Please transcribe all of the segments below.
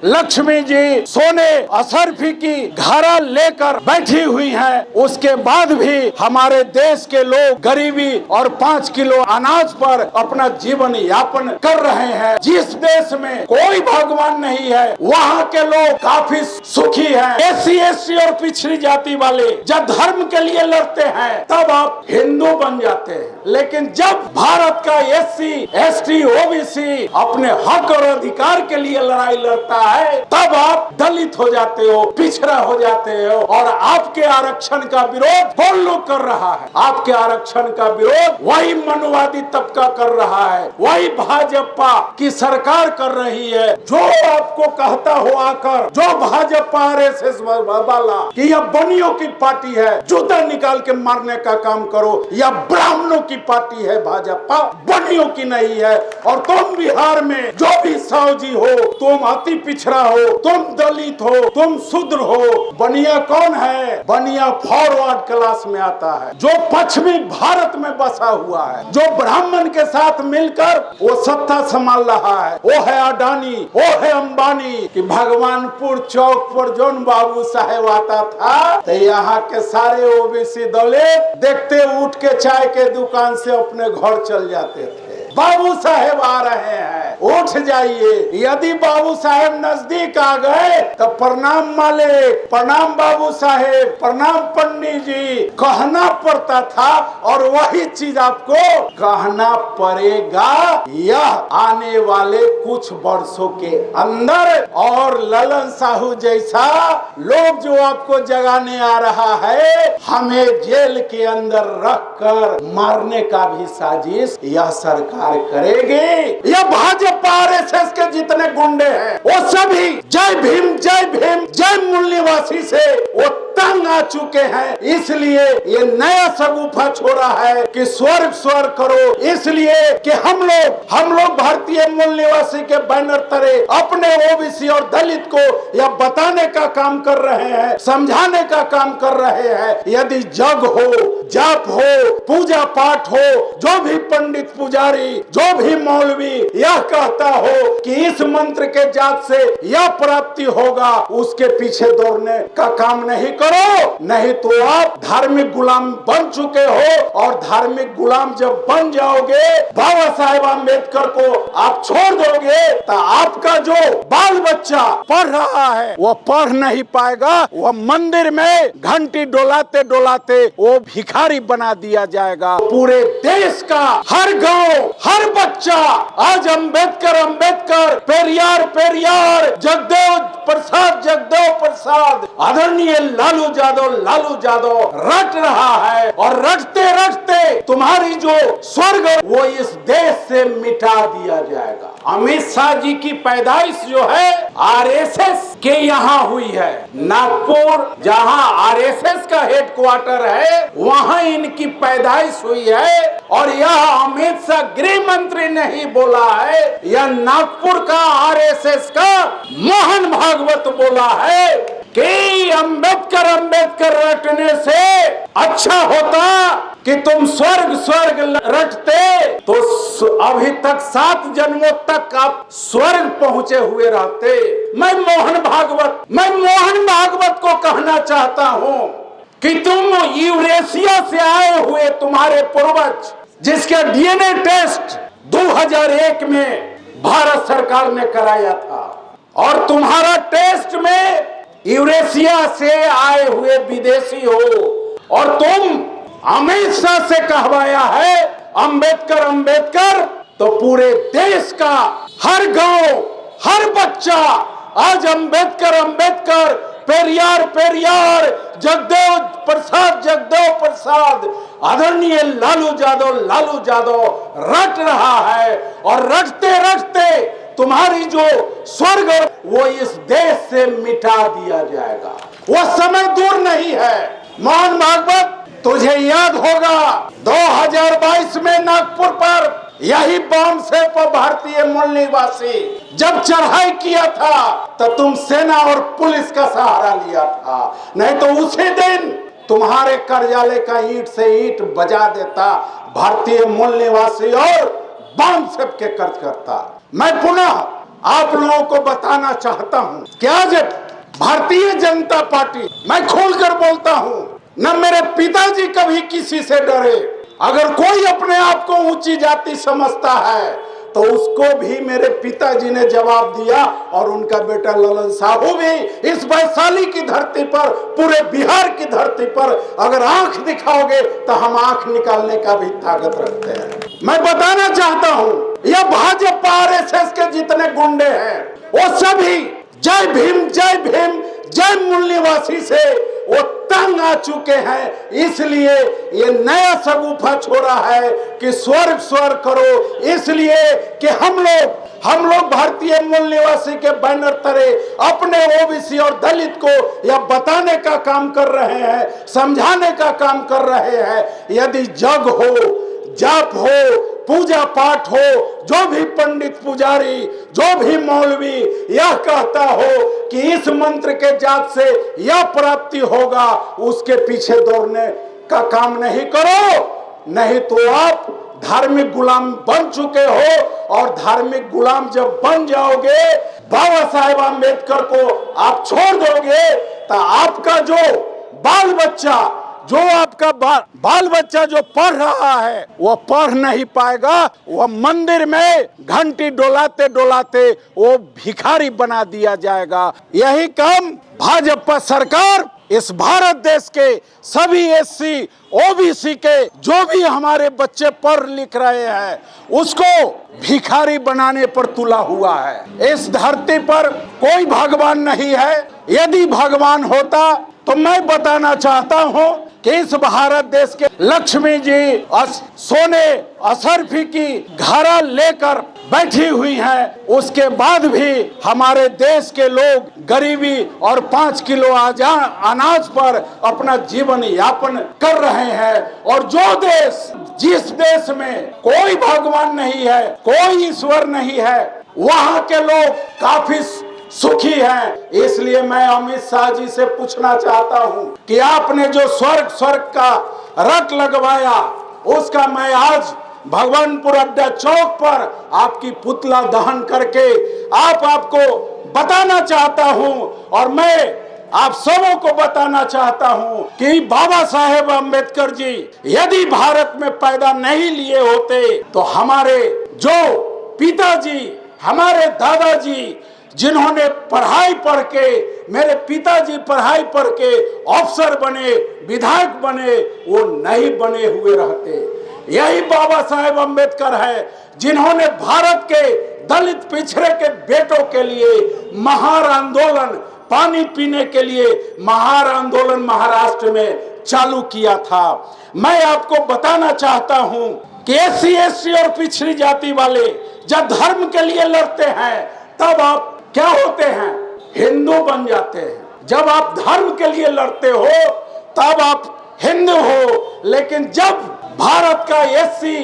लक्ष्मी जी सोने असरफी की घड़ा लेकर बैठी हुई हैं, उसके बाद भी हमारे देश के लोग गरीबी और 5 किलो अनाज पर अपना जीवन यापन कर रहे हैं। जिस देश में कोई भगवान नहीं है वहाँ के लोग काफी सुखी हैं। SC और पिछड़ी जाति वाले जब धर्म के लिए लड़ते हैं तब आप हिंदू बन जाते हैं, लेकिन जब भारत का SC ST OBC अपने हक और अधिकार के लिए लड़ाई लड़ता है तब आप दलित हो जाते हो, पिछड़ा हो जाते हो। और आपके आरक्षण का विरोध कौन लोग कर रहा है? आपके आरक्षण का विरोध वही मनुवादी तबका कर रहा है, वही भाजपा की सरकार कर रही है। जो आपको कहता हो आकर, जो भाजपा RSS वाला कि यह बनियों की पार्टी है, जूता निकाल के मारने का काम करो, यह ब्राह्मणों की पार्टी है भाजपा, बनियों की नहीं है। और तुम बिहार में जो भी सावजी हो, तुम अति पिछड़ा हो, तुम दलित हो, तुम शूद्र हो। बनिया कौन है? बनिया फॉरवर्ड क्लास में आता है, जो पश्चिमी भारत में बसा हुआ है, जो ब्राह्मण के साथ मिलकर वो सत्ता संभाल रहा है। वो है अडानी, वो है अंबानी। कि भगवानपुर चौक पर जोन बाबू साहेब आता था तो यहाँ के सारे OBC दलित देखते उठ के चाय के दुकान से अपने घर चल जाते थे। बाबू साहेब आ रहे हैं, उठ जाइए। यदि बाबू साहेब नजदीक आ गए तो प्रणाम मालिक, प्रणाम बाबू साहेब, प्रणाम पंडित जी कहना पड़ता था। और वही चीज आपको कहना पड़ेगा यह आने वाले कुछ वर्षों के अंदर। और ललन साहू जैसा लोग जो आपको जगाने आ रहा है, हमें जेल के अंदर रखकर मारने का भी साजिश यह सरकार करेगी। यह भाजपा RSS के जितने गुंडे हैं वो सभी जय भीम जय भीम जय मूल्यवासी से वो तंग आ चुके हैं। इसलिए ये नया सगुफा छोड़ा है कि स्वर्ग स्वर्ग करो, इसलिए कि हम लोग भारतीय मूल निवासी के बैनर तले अपने OBC और दलित को यह बताने का काम कर रहे हैं, समझाने का काम कर रहे हैं। यदि जग हो, जाप हो, पूजा पाठ हो, जो भी पंडित पुजारी, जो भी मौलवी यह कहता हो कि इस मंत्र के जाप से यह प्राप्ति होगा, उसके पीछे दौड़ने का काम नहीं करो। नहीं तो आप धार्मिक गुलाम बन चुके हो। और धार्मिक गुलाम जब बन जाओगे, बाबा साहेब आम्बेडकर को आप छोड़ दोगे तो आपका जो बाल बच्चा पढ़ रहा है वो पढ़ नहीं पाएगा। वह मंदिर में घंटी डोलाते डोलाते वो भिखारी बना दिया जाएगा। पूरे देश का हर गांव, हर बच्चा आज अम्बेडकर अम्बेडकर, पेरियार पेरियार, जगदेव प्रसाद, आदरणीय लालू यादव रट रहा है। और रटते रटते तुम्हारी जो स्वर्ग वो इस देश से मिटा दिया जाएगा। अमित शाह जी की पैदाइश जो है RSS के यहाँ हुई है। नागपुर जहाँ RSS का हेडक्वार्टर है वहाँ इनकी पैदाइश हुई है। और यह अमित शाह गृह मंत्री नहीं बोला है, यह नागपुर का RSS का मोहन भागवत बोला है कि अम्बेडकर रटने से अच्छा होता कि तुम स्वर्ग रटते तो अभी तक 7 जन्मों तक आप स्वर्ग पहुंचे हुए रहते। मैं मोहन भागवत को कहना चाहता हूं कि तुम यूरेशिया से आए हुए तुम्हारे पूर्वज, जिसके DNA टेस्ट 2001 में भारत सरकार ने कराया था, और तुम्हारा टेस्ट में यूरेशिया से आए हुए विदेशी हो, और तुम अमित शाह से कहवाया है अम्बेडकर, तो पूरे देश का हर गांव, हर बच्चा आज अम्बेडकर, पेरियार, जगदेव प्रसाद, आदरणीय लालू यादव रट रहा है। और रटते रटते तुम्हारी जो स्वर्ग वो इस देश से मिटा दिया जाएगा। वो समय दूर नहीं है। मोहन भागवत, तुझे याद होगा 2022 में नागपुर पर यही बम से भारतीय मूल निवासी जब चढ़ाई किया था तो तुम सेना और पुलिस का सहारा लिया था। नहीं तो उसी दिन तुम्हारे कार्यालय का ईंट से ईंट बजा देता भारतीय मूल निवासी और बम से के कर्ज करता। मैं पुनः आप लोगों को बताना चाहता हूं कि आज भारतीय जनता पार्टी, मैं खोलकर बोलता हूं, न मेरे पिताजी कभी किसी से डरे। अगर कोई अपने आप को ऊंची जाति समझता है तो उसको भी मेरे पिताजी ने जवाब दिया, और उनका बेटा ललन साहू भी इस वैशाली की धरती पर, पूरे बिहार की धरती पर अगर आंख दिखाओगे तो हम आंख निकालने का भी ताकत रखते हैं। मैं बताना चाहता हूं, यह भाजपा आरएसएस के जितने गुंडे हैं वो सभी जय भीम जय भीम जय मूल निवासी से वो तंग आ चुके हैं। इसलिए ये नया सगुफा छोड़ा है कि स्वर्ग स्वर्ग करो, इसलिए कि हम लोग भारतीय मूल निवासी के बैनर तले अपने ओबीसी और दलित को यह बताने का काम कर रहे हैं, समझाने का काम कर रहे हैं। यदि जग हो, जाप हो, पूजा पाठ हो, जो भी पंडित पुजारी, जो भी मौलवी यह कहता हो कि इस मंत्र के जाप से यह प्राप्ति होगा, उसके पीछे दौड़ने का काम नहीं करो, नहीं तो आप धार्मिक गुलाम बन चुके हो। और धार्मिक गुलाम जब बन जाओगे, बाबा साहेब आम्बेडकर को आप छोड़ दोगे, तो आपका जो बाल बच्चा जो पढ़ रहा है वो पढ़ नहीं पाएगा, वो मंदिर में घंटी डोलाते डोलाते वो भिखारी बना दिया जाएगा। यही काम भाजपा सरकार इस भारत देश के सभी एससी ओबीसी के जो भी हमारे बच्चे पढ़ लिख रहे हैं उसको भिखारी बनाने पर तुला हुआ है। इस धरती पर कोई भगवान नहीं है। यदि भगवान होता तो मैं बताना चाहता हूं कि इस भारत देश के लक्ष्मी जी सोने असरफी की घड़ा लेकर बैठी हुई हैं, उसके बाद भी हमारे देश के लोग गरीबी और 5 किलो अनाज पर अपना जीवन यापन कर रहे हैं। और जिस देश में कोई भगवान नहीं है, कोई ईश्वर नहीं है, वहां के लोग काफी सुखी हैं। इसलिए मैं अमित शाह जी से पूछना चाहता हूं कि आपने जो स्वर्ग का रट लगवाया, उसका मैं आज भगवानपुर अड्डा चौक पर आपकी पुतला दहन करके आपको बताना चाहता हूं। और मैं आप सबों को बताना चाहता हूं कि बाबा साहेब आम्बेडकर जी यदि भारत में पैदा नहीं लिए होते तो हमारे जो पिताजी, हमारे दादाजी, जिन्होंने पढ़ाई पढ़ के, मेरे पिताजी पढ़ाई पढ़ के अफसर बने, विधायक बने, वो नहीं बने हुए रहते। यही बाबा साहेब आम्बेडकर है जिन्होंने भारत के दलित पिछड़े के बेटों के लिए महार आंदोलन, पानी पीने के लिए महार आंदोलन महाराष्ट्र में चालू किया था। मैं आपको बताना चाहता हूं कि एससी एसटी और पिछड़ी जाति वाले जब धर्म के लिए लड़ते हैं तब आप क्या होते हैं, हिंदू बन जाते हैं। जब आप धर्म के लिए लड़ते हो तब आप हिंदू हो। लेकिन जब भारत का एससी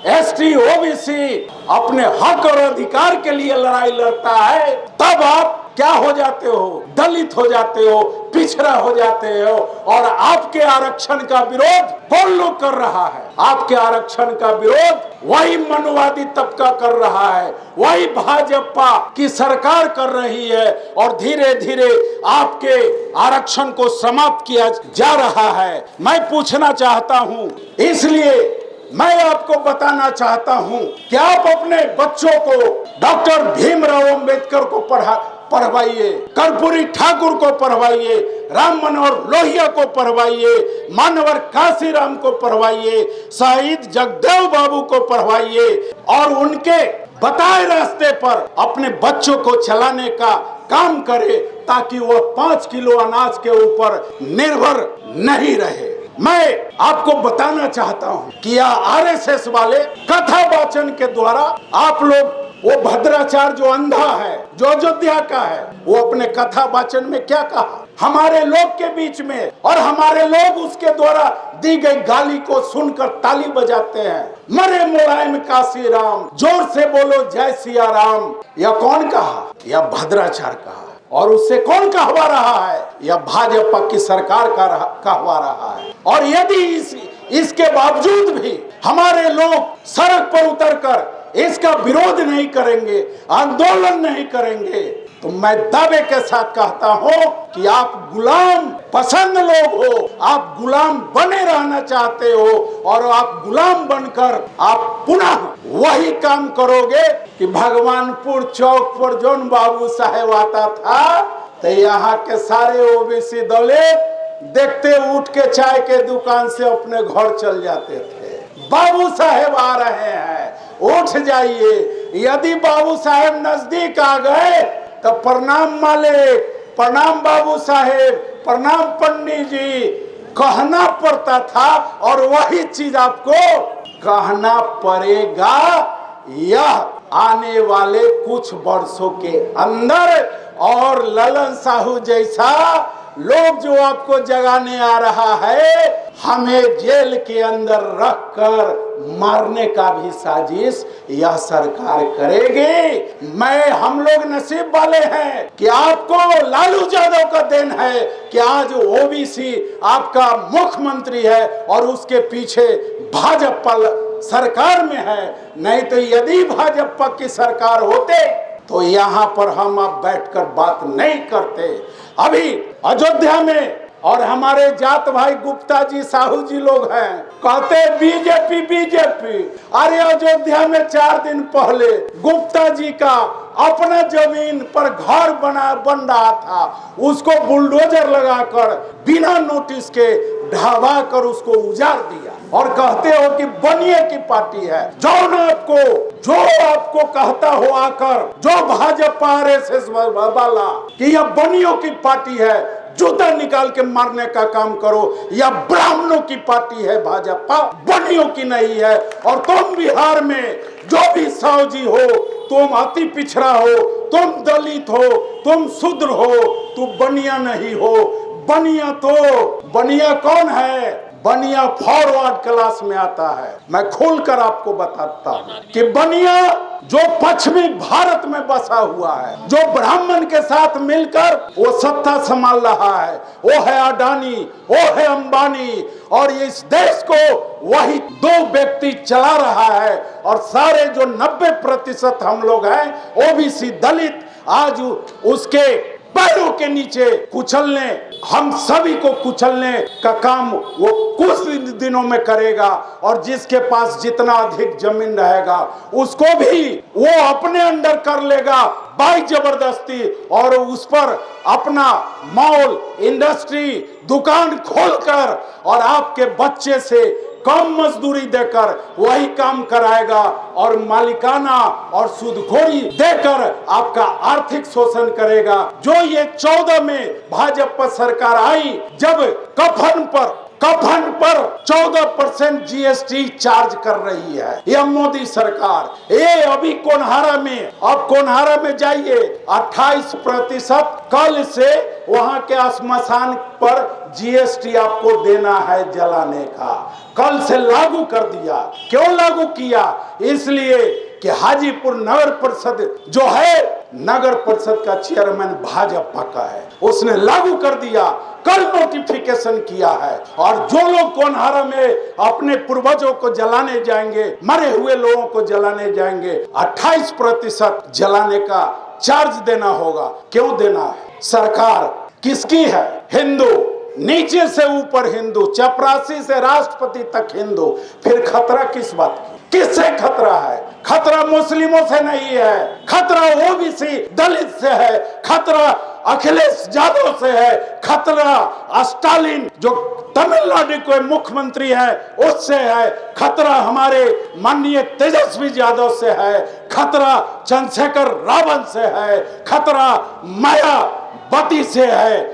एसटी ओबीसी अपने हक और अधिकार के लिए लड़ाई लड़ता है तब आप क्या हो जाते हो, दलित हो जाते हो, पिछड़ा हो जाते हो। और आपके आरक्षण का विरोध कौन लोग कर रहा है? आपके आरक्षण का विरोध वही मनुवादी तबका कर रहा है, वही भाजपा की सरकार कर रही है। और धीरे धीरे आपके आरक्षण को समाप्त किया जा रहा है। मैं पूछना चाहता हूं, इसलिए मैं आपको बताना चाहता हूं कि आप अपने बच्चों को डॉक्टर भीमराव अंबेडकर को पढ़वाइए, कर्पूरी ठाकुर को पढ़वाइए, राम मनोहर लोहिया को पढ़वाइए, मानवर काशीराम को पढ़वाइए, शहीद जगदेव बाबू को पढ़वाइए और उनके बताए रास्ते पर अपने बच्चों को चलाने का काम करे ताकि वह 5 किलो अनाज के ऊपर निर्भर नहीं रहे। मैं आपको बताना चाहता हूं कि यह आरएसएस वाले कथा वाचन के द्वारा आप लोग, वो भद्राचार्य जो अंधा है, जो अयोध्या का है, वो अपने कथा वाचन में क्या कहा हमारे लोग के बीच में, और हमारे लोग उसके द्वारा दी गई गाली को सुनकर ताली बजाते हैं। मरे मुलायम काशी राम, जोर से बोलो जय सिया राम। यह कौन कहा? यह भद्राचार्य कहा। और उससे कौन कहवा रहा है? यह भाजपा की सरकार कहवा रहा है। और यदि इसके बावजूद भी हमारे लोग सड़क पर उतरकर इसका विरोध नहीं करेंगे, आंदोलन नहीं करेंगे, तो मैं दावे के साथ कहता हूं कि आप गुलाम पसंद लोग हो, आप गुलाम बने रहना चाहते हो और आप गुलाम बनकर आप पुनः वही काम करोगे कि भगवानपुर चौक पर जौन बाबू साहेब आता था तो यहाँ के सारे ओबीसी दलित देखते उठ के चाय के दुकान से अपने घर चल जाते थे। बाबू साहेब आ रहे हैं, उठ जाइए। यदि बाबू साहेब नजदीक आ गए तो प्रणाम मालिक, प्रणाम बाबू साहेब, प्रणाम पंडित जी कहना पड़ता था और वही चीज आपको कहना पड़ेगा। यह आने वाले कुछ वर्षों के अंदर और ललन साहू जैसा लोग जो आपको जगाने आ रहा है, हमें जेल के अंदर रखकर मारने का भी साजिश यह सरकार करेगी। हम लोग नसीब वाले हैं कि आपको लालू यादव का देन है कि आज ओबीसी आपका मुख्यमंत्री है और उसके पीछे भाजपा सरकार में है। नहीं तो यदि भाजपा की सरकार होते तो यहाँ पर हम अब बैठकर बात नहीं करते। अभी अयोध्या में और हमारे जात भाई गुप्ता जी, साहू जी लोग हैं, कहते बीजेपी बीजेपी। अरे अयोध्या में 4 दिन पहले गुप्ता जी का अपना जमीन पर घर बन रहा था, उसको बुलडोजर लगाकर बिना नोटिस के ढहा कर उसको उजाड़ दिया और कहते हो कि बनिए की पार्टी है। जो आपको कहता हो आकर, जो भाजपा आरएसएस वाला कि यह बनियों की पार्टी है, जूता निकाल के मारने का काम करो। या ब्राह्मणों की पार्टी है भाजपा, बनियों की नहीं है। और तुम बिहार में जो भी सावजी हो, तुम अति पिछड़ा हो, तुम दलित हो, तुम शूद्र हो, तुम बनिया नहीं हो। बनिया कौन है? बनिया फॉरवर्ड क्लास में आता है। मैं खोलकर आपको बताता हूँ कि बनिया जो पश्चिमी भारत में बसा हुआ है, जो ब्राह्मण के साथ मिलकर वो सत्ता संभाल रहा है, वो है अडानी, वो है अंबानी, और इस देश को वही 2 व्यक्ति चला रहा है। और सारे जो 90% हम लोग हैं ओबीसी दलित, आज उसके पैरों के नीचे कुचलने, हम सभी को कुचलने का काम वो कुछ दिनों में करेगा। और जिसके पास जितना अधिक जमीन रहेगा उसको भी वो अपने अंडर कर लेगा बाई जबरदस्ती, और उस पर अपना मॉल, इंडस्ट्री, दुकान खोलकर और आपके बच्चे से कम मजदूरी देकर वही काम कराएगा और मालिकाना और सूदखोरी देकर आपका आर्थिक शोषण करेगा। जो ये 14 में भाजपा सरकार आई, जब कफन पर 14% जीएसटी चार्ज कर रही है यह मोदी सरकार। ये अभी कोनहारा में जाइए, 28% कल से वहां के श्मशान पर जीएसटी आपको देना है जलाने का। कल से लागू कर दिया। क्यों लागू किया? इसलिए कि हाजीपुर नगर परिषद जो है, नगर परिषद का चेयरमैन भाजपा का है, उसने लागू कर दिया, कल नोटिफिकेशन किया है। और जो लोग कोनहारा में अपने पूर्वजों को जलाने जाएंगे, मरे हुए लोगों को जलाने जाएंगे, 28% जलाने का चार्ज देना होगा। क्यों देना है? सरकार किसकी है? हिंदू, नीचे से ऊपर हिंदू, चपरासी से राष्ट्रपति तक हिंदू। फिर खतरा किस बात की? किससे खतरा है? खतरा मुस्लिमों से नहीं है, खतरा ओबीसी दलित से है, खतरा अखिलेश यादव से है, खतरा स्टालिन जो तमिलनाडु के मुख्यमंत्री है उससे है, खतरा हमारे माननीय तेजस्वी यादव से है, खतरा चंद्रशेखर रावत से है, खतरा मायावती से है।